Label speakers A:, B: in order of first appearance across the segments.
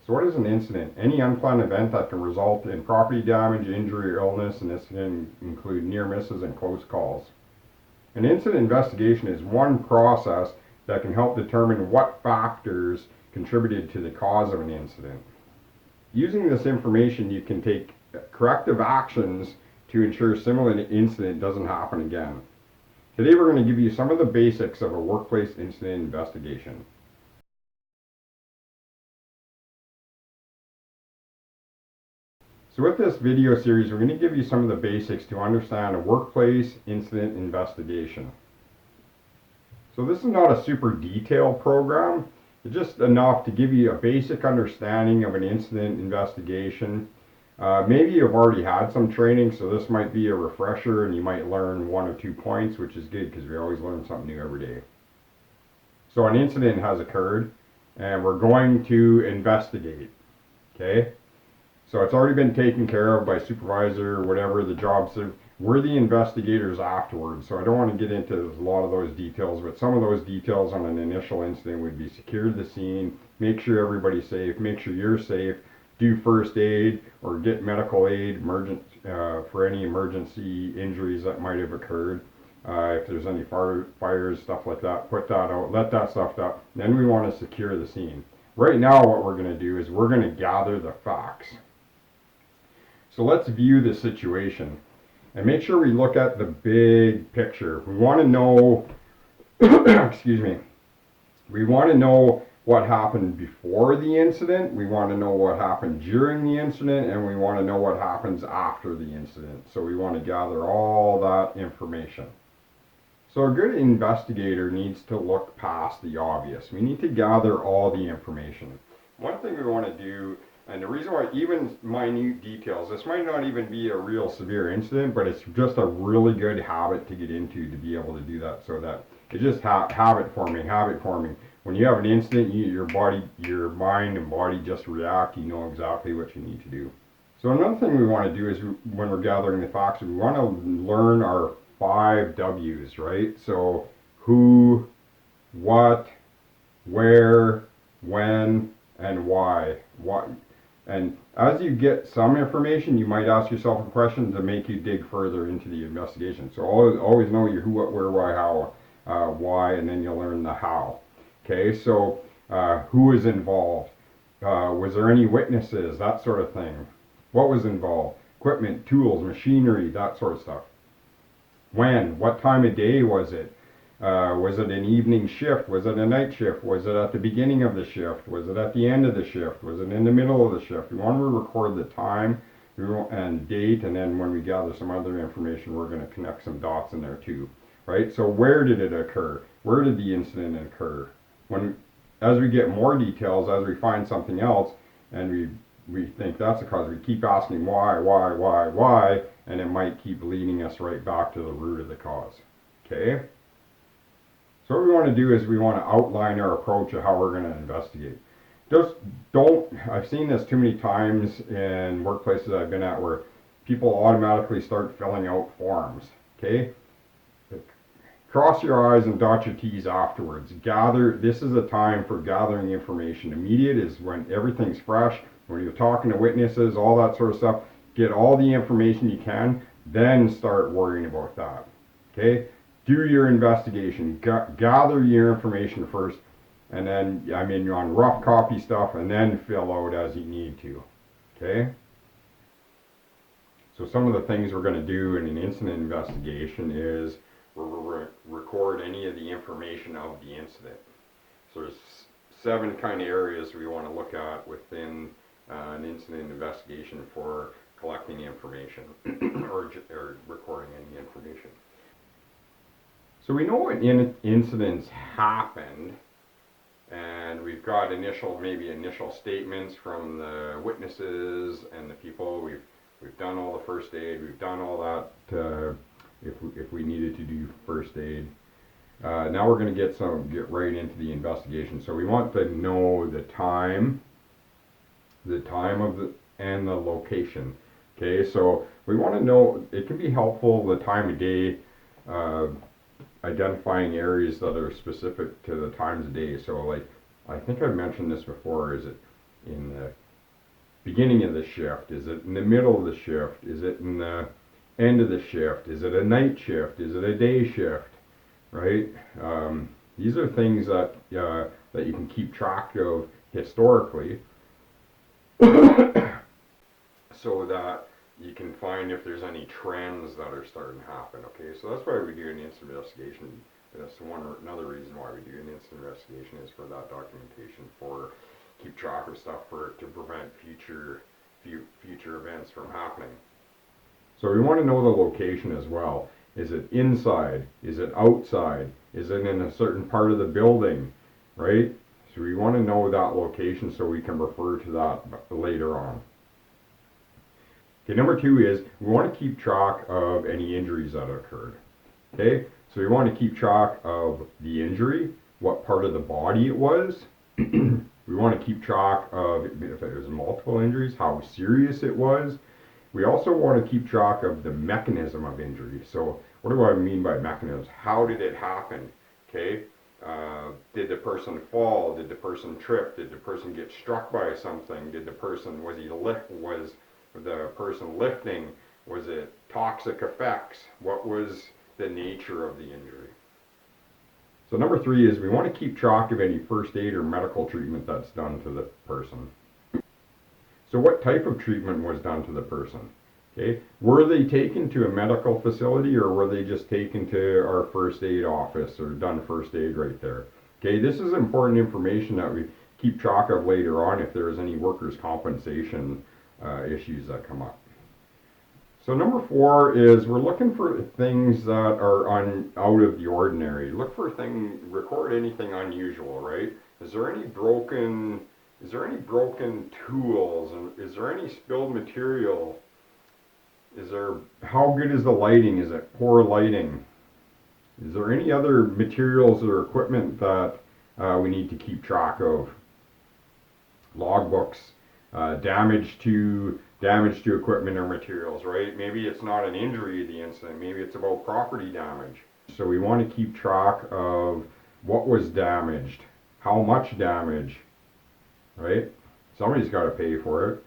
A: So what is an incident? Any unplanned event that can result in property damage, injury, or illness, and this can include near misses and close calls. An incident investigation is one process that can help determine what factors contributed to the cause of an incident. Using this information, you can take corrective actions to ensure a similar incident doesn't happen again. Today we're going to give you some of the basics of a workplace incident investigation. So with this video series, we're going to give you some of the basics to understand a workplace incident investigation. So this is not a super detailed program. It's just enough to give you a basic understanding of an incident investigation. Maybe you've already had some training, so this might be a refresher and you might learn 1 or 2 points, which is good because we always learn something new every day. So an incident has occurred and we're going to investigate. Okay? So it's already been taken care of by supervisor or whatever the job. We're the investigators afterwards. So I don't want to get into a lot of those details, but some of those details on an initial incident would be secure the scene, make sure everybody's safe, make sure you're safe, do first aid or get medical aid for any emergency injuries that might have occurred. If there's any fires, stuff like that, put that out, let that stuff out. Then we want to secure the scene. Right now what we're going to do is we're going to gather the facts. So let's view the situation and make sure we look at the big picture. We want to know, excuse me, we want to know what happened before the incident, we want to know what happened during the incident, and we want to know what happens after the incident. So we want to gather all that information. So a good investigator needs to look past the obvious. We need to gather all the information. One thing we want to do, and the reason why even minute details, this might not even be a real severe incident, but it's just a really good habit to get into to be able to do that, so that it's just habit forming. When you have an incident, your mind and body just react. You know exactly what you need to do. So another thing we want to do is when we're gathering the facts, we want to learn our 5 W's, right? So who, what, where, when, and why. And as you get some information, you might ask yourself a question to make you dig further into the investigation. So always know your who, what, where, why, how, why, and then you'll learn the how. Okay, so who is involved? Was there any witnesses? That sort of thing. What was involved? Equipment, tools, machinery, that sort of stuff. When? What time of day was it? Was it an evening shift? Was it a night shift? Was it at the beginning of the shift? Was it at the end of the shift? Was it in the middle of the shift? We want to record the time and date, and then when we gather some other information, we're going to connect some dots in there too, right? So where did it occur? Where did the incident occur? As we get more details, as we find something else, and we think that's the cause, we keep asking why, and it might keep leading us right back to the root of the cause. Okay? So what we want to do is we want to outline our approach of how we're going to investigate. I've seen this too many times in workplaces I've been at where people automatically start filling out forms. Okay? Cross your I's and dot your T's afterwards. This is a time for gathering information. Immediate is when everything's fresh, when you're talking to witnesses, all that sort of stuff. Get all the information you can, then start worrying about that. Okay? Do your investigation. Gather your information first, and then, you're on rough copy stuff, and then fill out as you need to. Okay? So some of the things we're going to do in an incident investigation is we'll record any of the information of the incident. So there's 7 kind of areas we want to look at within an incident investigation for collecting information or recording any information. So we know what incidents happened, and we've got initial statements from the witnesses and the people. We've done all the first aid. We've done all that if we needed to do first aid. Now we're going to get right into the investigation. So we want to know the time and the location. Okay, so we want to know, it can be helpful, the time of day, identifying areas that are specific to the times of day. So like, I think I've mentioned this before, is it in the beginning of the shift? Is it in the middle of the shift? Is it in the end of the shift? Is it a night shift? Is it a day shift? Right? These are things that that you can keep track of historically, so that you can find if there's any trends that are starting to happen. Okay, so that's why we do an instant investigation. That's another reason why we do an instant investigation, is for that documentation, for keep track of stuff, for to prevent future events from happening. So we want to know the location as well. Is it inside? Is it outside? Is it in a certain part of the building? Right? So we want to know that location so we can refer to that later on. Okay, number 2 is we want to keep track of any injuries that occurred. Okay, so we want to keep track of the injury, what part of the body it was. We want to keep track of if it was multiple injuries, how serious it was. We also want to keep track of the mechanism of injury. So what do I mean by mechanism? How did it happen? Okay, did the person fall? Did the person trip? Did the person get struck by something? Was the person lifting? Was it toxic effects? What was the nature of the injury? So number 3 is we want to keep track of any first aid or medical treatment that's done to the person. So what type of treatment was done to the person? Okay, were they taken to a medical facility, or were they just taken to our first aid office or done first aid right there? Okay, this is important information that we keep track of later on if there's any workers' compensation issues that come up. So number 4 is we're looking for things that are out of the ordinary. Look for record anything unusual, right? Is there any broken tools? And is there any spilled material? How good is the lighting? Is it poor lighting? Is there any other materials or equipment that we need to keep track of? Logbooks, damage to equipment or materials, right? Maybe it's not an injury, the incident. Maybe it's about property damage. So we want to keep track of what was damaged, how much damage, right? Somebody's got to pay for it.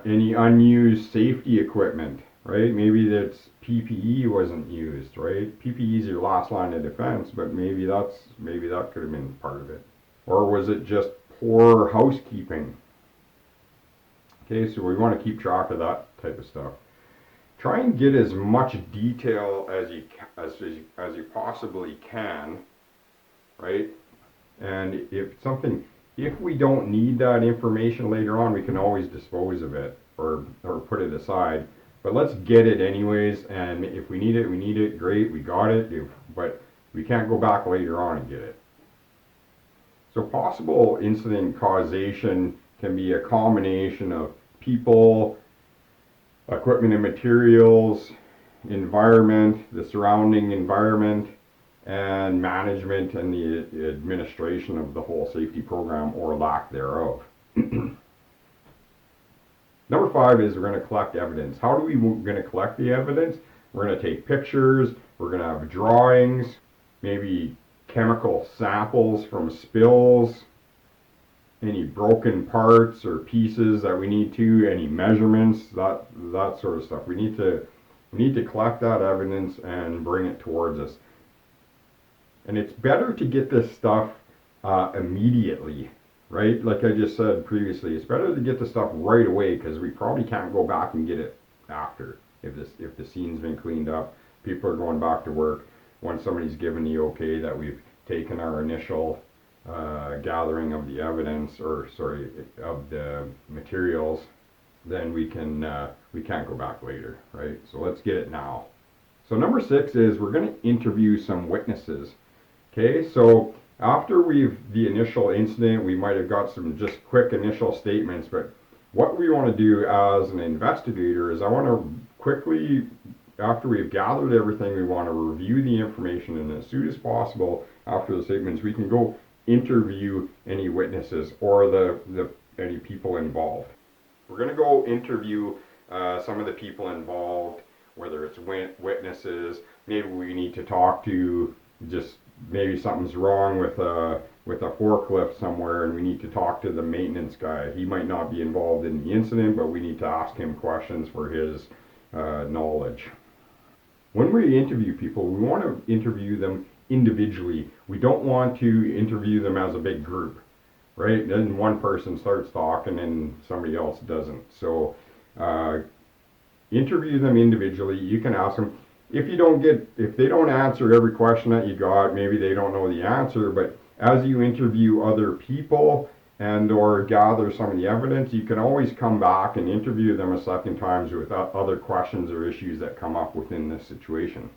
A: Any unused safety equipment, right? Maybe that's PPE wasn't used, right? PPE is your last line of defense, but maybe that could have been part of it. Or was it just poor housekeeping? Okay, so we want to keep track of that type of stuff. Try and get as much detail as you possibly can, right? And if we don't need that information later on, we can always dispose of it or put it aside. But let's get it anyways, and if we need it, great, we got it, but we can't go back later on and get it. So possible incident causation can be a combination of people, equipment and materials, environment, the surrounding environment, and management and the administration of the whole safety program or lack thereof. Number 5 is we're going to collect evidence. How are we going to collect the evidence? We're going to take pictures, we're going to have drawings, maybe chemical samples from spills, any broken parts or pieces that we need to, any measurements, that sort of stuff. We need to collect that evidence and bring it towards us. And it's better to get this stuff immediately, right? Like I just said previously, it's better to get the stuff right away, because we probably can't go back and get it after. If the scene's been cleaned up, people are going back to work. Once somebody's given the okay that we've taken our initial gathering of the evidence, of the materials, then we can't go back later, right? So let's get it now. So number 6 is we're going to interview some witnesses. Okay, so after the initial incident, we might have got some just quick initial statements, but what we want to do as an investigator is I want to quickly, after we've gathered everything, we want to review the information, and as soon as possible after the statements, we can go interview any witnesses or any people involved. We're going to go interview some of the people involved, whether it's witnesses. Maybe we need to talk to maybe something's wrong with with a forklift somewhere and we need to talk to the maintenance guy. He might not be involved in the incident, but we need to ask him questions for his knowledge. When we interview people, we want to interview them individually. We don't want to interview them as a big group, right? Then one person starts talking and somebody else doesn't. So interview them individually. You can ask them, if they don't answer every question that you got, maybe they don't know the answer, but as you interview other people and or gather some of the evidence, you can always come back and interview them a second time with other questions or issues that come up within this situation.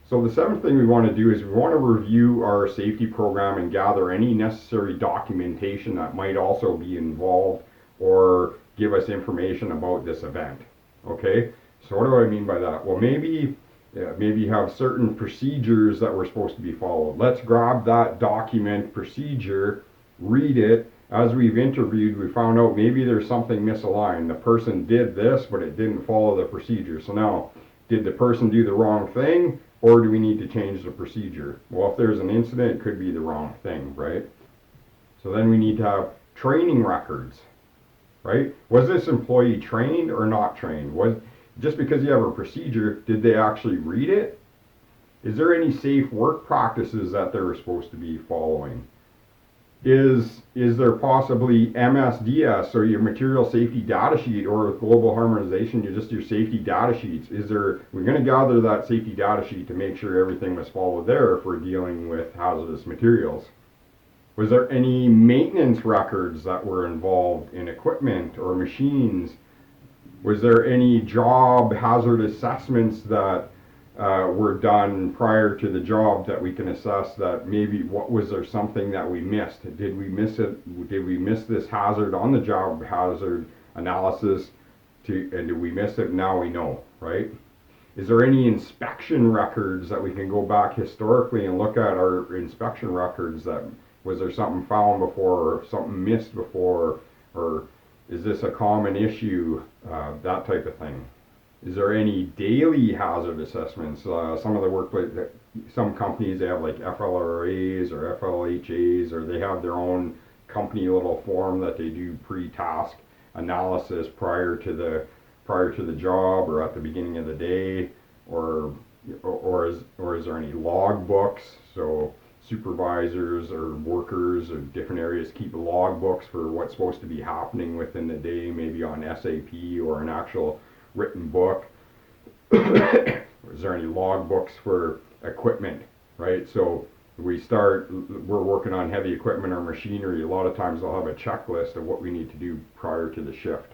A: So the seventh thing we want to do is we want to review our safety program and gather any necessary documentation that might also be involved or give us information about this event. Okay, so what do I mean by that? Well, maybe you have certain procedures that were supposed to be followed. Let's grab that document procedure, read it. As we've interviewed, we found out maybe there's something misaligned. The person did this, but it didn't follow the procedure. So now, did the person do the wrong thing, or do we need to change the procedure? Well, if there's an incident, it could be the wrong thing, right? So then we need to have training records, right? Was this employee trained or not trained? Just because you have a procedure, did they actually read it? Is there any safe work practices that they're supposed to be following? Is there possibly MSDS, or your material safety data sheet, or global harmonization, just your safety data sheets? We're going to gather that safety data sheet to make sure everything was followed there if we're dealing with hazardous materials. Was there any maintenance records that were involved in equipment or machines? Was there any job hazard assessments that were done prior to the job that we can assess that maybe was there something that we missed? Did we miss it? Did we miss this hazard on the job hazard analysis? And did we miss it? Now we know, right? Is there any inspection records that we can go back historically and look at our inspection records? That was there something found before or something missed before, or is this a common issue? That type of thing. Is there any daily hazard assessments? Some of the workplace, some companies, they have like FLRAs or FLHAs, or they have their own company little form that they do pre-task analysis prior to the job or at the beginning of the day, or is there any log books? So supervisors or workers or different areas keep log books for what's supposed to be happening within the day, maybe on SAP or an actual written book. Is there any log books for equipment, right? So we're working on heavy equipment or machinery. A lot of times they'll have a checklist of what we need to do prior to the shift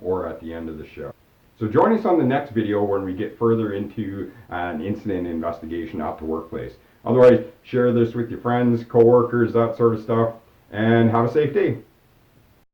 A: or at the end of the shift. So join us on the next video when we get further into an incident investigation at the workplace. Otherwise, share this with your friends, coworkers, that sort of stuff, and have a safe day.